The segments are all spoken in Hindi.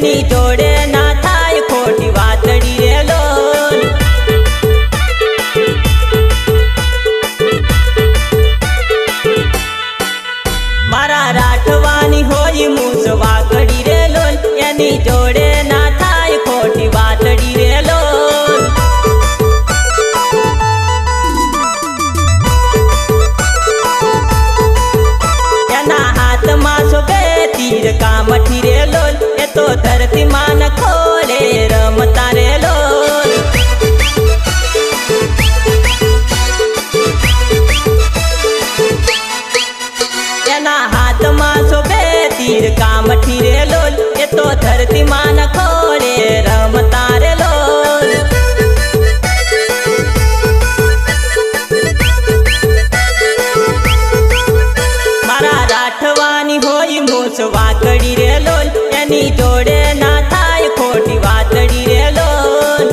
एनी जोड़े ना थाय खोटी वातड़ी रे लोल। मारा राठवानी होई मूस वाकड़ी रे लोल, एनी जोड़े ना थाय खोटी वातड़ी रे लोल। एना हाथ में शोभे तीर का मठी रे लोल, ए तो धरती मान खोले रमता रे लोल। एना हाथ में शोभे तीर का मठी रे लोल, ए तो धरती मान खोले रमता रे लोल। मारा राठवानी होई मूस वाकड़ी रे लोल, एनी जोड़े ना थाय खोटी वातड़ी रे लोल।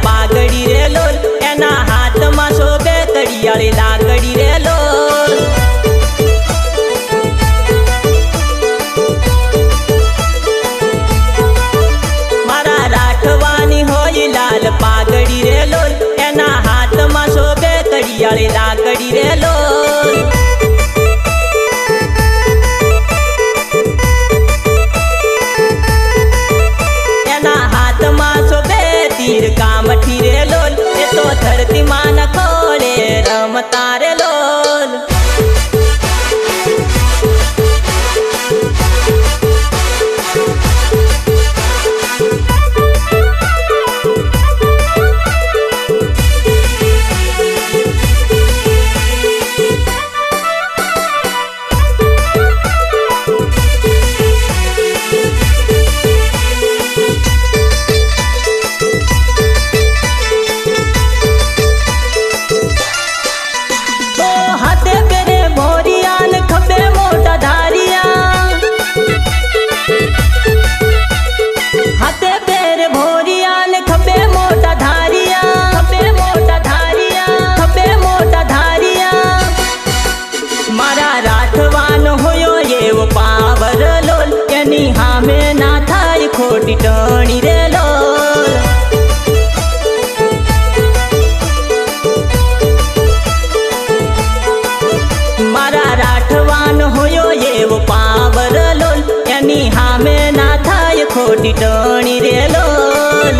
पागड़ी रे लोल, एना हाथ में शोभे कड़ियाली लागड़ी रे लोल। मारा राठवानी होई लाल पागड़ी रे लोल, एना हाथ में शोभे कड़ियाली लागड़ी रे लोल। एना हाथ में शोभे तीर का मठी रे लोल, ए तो धरती मान खोले रमता रे लोल। पावर लोल, एनी हामे ना थाय खोटी टणी रे लोल। मारा राठवान होयो ये वो पावर लोल, एनी हामे ना थाय खोटी टणी रे लोल।